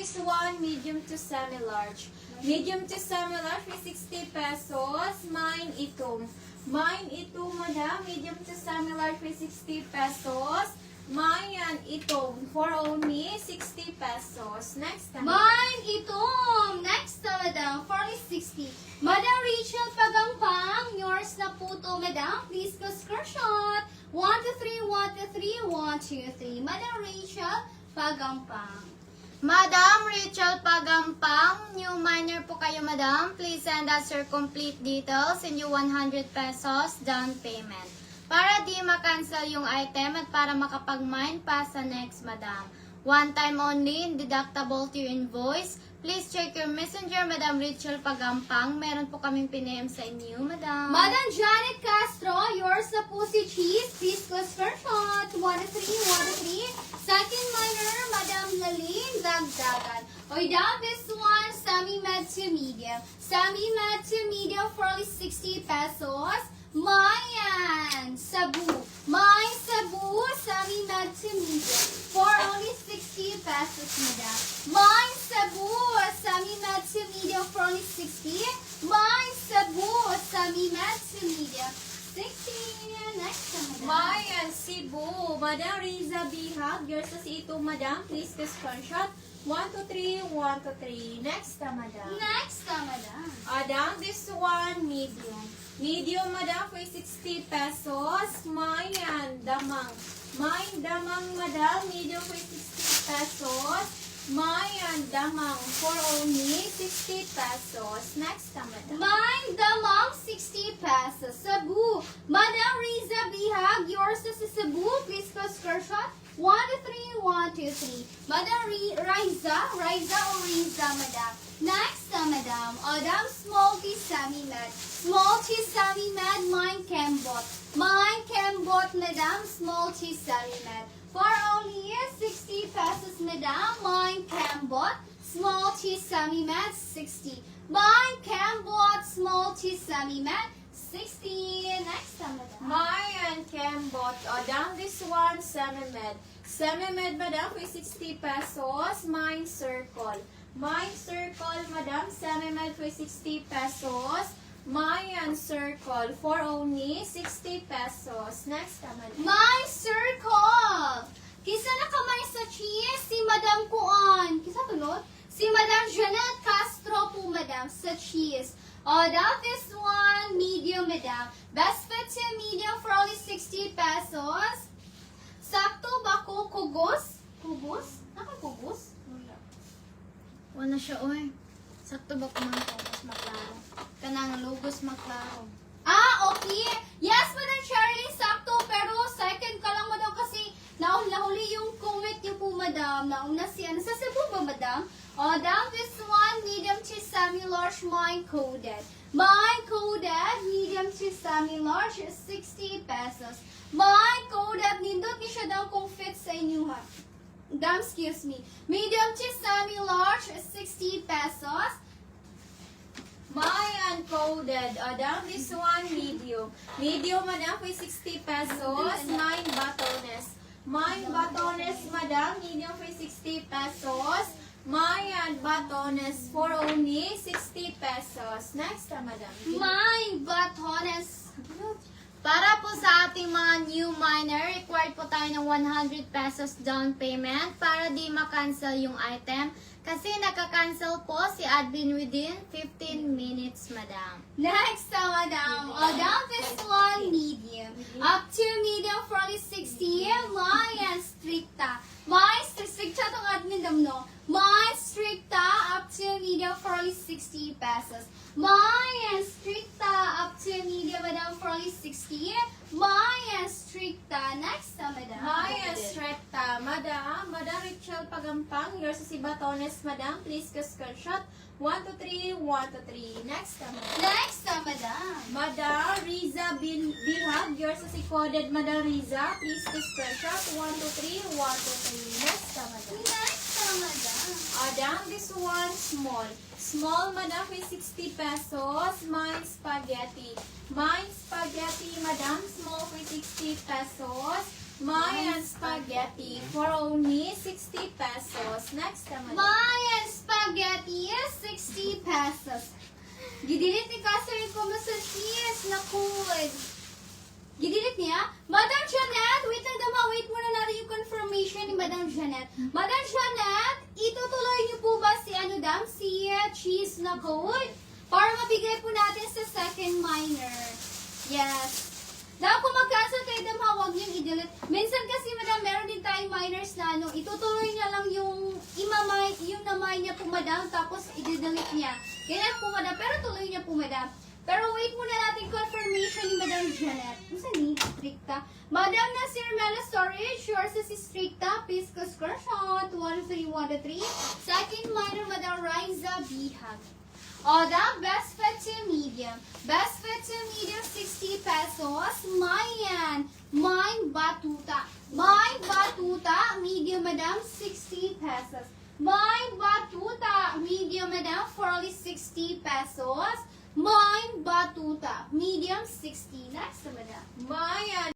This one, medium to semi-large. Medium to semi-large is 60 pesos. Mine ito. Mine ito, madam. Medium to semi-large is 60 pesos. Mine yan ito. For only 60 pesos. Next time. Mine itom. Next na, madam. 4060. Madam Rachel Pagampang. Yours na po to, madam. Please go screenshot. 1, 2, 3, 1, 2, 3, 1, 2, 3. Madam Rachel Pagampang. Madam Rachel Pagampang, new minor po kayo, madam. Please send us your complete details and your 100 pesos down payment. Para di ma-cancel yung item at para makapag-mine pa sa next, madam. One time only, deductible to your invoice. Please check your messenger, Madam Rachel Pagampang. Meron po kaming pinayam sa inyo, madam. Madam Janet Castro, yours na po si Cheese. Please go screenshot. 1, 2, 3, 1, 2, 3. Second minor, Madam Laline Dagdagan. Oy, down this one, semi-med to medium. Semi-med to medium for only 60 pesos. Mayan, Sabu. Mine Sabu, semi-med to medium. For only 60 pesos, madam. Mine Sabu, semi-med to medium for only 60. Mine Sabu, semi-med to medium. 60. Next na, madam. Mayan Cebu. Madam Riza Bihag. Yours is ito, madam. Please go screenshot. 1, 2, 3, 1, 2, 3. Next na, madam. Next na, madam. Down this one, medium. Medium, madam, for 60 pesos. Mayan, damang. Mayan, damang, madam. Medium for 60 pesos. Mayan, damang, for only 60 pesos. Next na, madam. Mine damang 60 pesos. Sabu. Madam Riza Bihag, yours is Sabu. Please go screenshot. 1, 2, 3, 1, 2, 3. Madam Riza or Riza, madam. Next na, madam. Madam Small Tea Semi-Med. Small Tea Semi-Med, mine Cambot. Mine Cambot, madam. Small Tea Semi-Med. For only 60 pesos, madam. Mine Cambot. Small Tea Semi-Med, 60. Mine Cambot. Small Tea Semi-Med, 60. Next na, madam. Mayan Kembot. Down this one, semi-med. Semi-med, madam, for 60 pesos. Mine Circle. Mine Circle, madam. Semi-med for 60 pesos. Mayan Circle for only 60 pesos. Next na, madam. My Circle! Kisa na kamay sa cheese, si Madam Kuan. Kisa tulot? Si Madam Janet Castro po, madam, sa cheese. Down this one, medium, madam. Best fit to medium for only 60 pesos. Sakto ba ko kugos? Kugos? Nakakugos? Wala siya, oy. Sakto ba kumang focus maklaro? Kanang logos maklaro. Okay. Yes, Madam Charlie, sakto. Pero second ka lang, madam, kasi nahuli yung comment niyo po, madam. Nauna si, sa Cebu ba, madam? Down this one, medium to semi-large, mine coded. Mine coded, medium to semi-large, is 60 pesos. Mine coded, nindot ni siya daw kung fit sa inyo, ha. Damn, excuse me. Medium to semi-large, is 60 pesos. Mayan Coded. Down this one, medium. Medium, madam, for 60 pesos. Mine Batones. Mine Batones, madam. Medium for 60 pesos. Mayan Batones for only 60 pesos. Next na, madam. Mine batones. Para po sa ating mga new miner, required po tayo ng 100 pesos down payment para di ma-cancel yung item. Kasi nakaka-cancel po si admin within 15 minutes, madam. Next, madam. Down this one, medium. Up to medium for only 60. Mayan stricta. My stricta tong admin dam, no? My stricta up to medium for only 60 pesos. Mayan stricta up to medium, madam, for only 60. Mayan stricta. Next, madam. Mayan Strecta, madam. Madam Rachel Pagampang. Yours is si Batones, madam. Please go screenshot. 1, 2, 3, 1, 2, 3. Next na, madam. Next, madam. Madam Riza Bihag. Yours is si Coded, madam Riza. Please go screenshot. 1, 2, 3, 1, 2, 3. Next na, madam. Next, madam. Down this one, small. Small, madam, with 60 pesos. Mine spaghetti. Mine spaghetti, madam, small for 60 pesos. Mayan spaghetti for only 60 pesos. Next naman. Mayan spaghetti is 60 pesos. Gidilit ni Kaso yung kumasasiyas na good. Gidilit niya? Madam Janet, wait lang dama, wait muna natin yung confirmation ni Madam Janet. Madam Janet, itutuloy niyo po ba si si cheese na code? Para mabigay po natin sa second minor. Yes. Dahil kung mag-cancel kayo, huwag niyong i-delete. Minsan kasi, madam, meron din tayong minors na itutuloy niya lang yung namay niya po, madam, tapos i-delete niya. Ganyan po, madam, pero tuloy niya po, madam. Pero wait muna natin confirmation ni Madam Janet. Saan ni? Stricta. Madam Nasir Mela Storage, yours is stricta. Pisco Screenshot, 131-3. Second minor, Madam Riza Bihag. Oda, best fit to medium. Best fit to medium, 60 pesos. Mayan. Mine batuta. Mine batuta, medium, madam, 60 pesos. Mine batuta, medium, madam, for only 60 pesos. Mine batuta, medium, 60. Next, madam. Mayan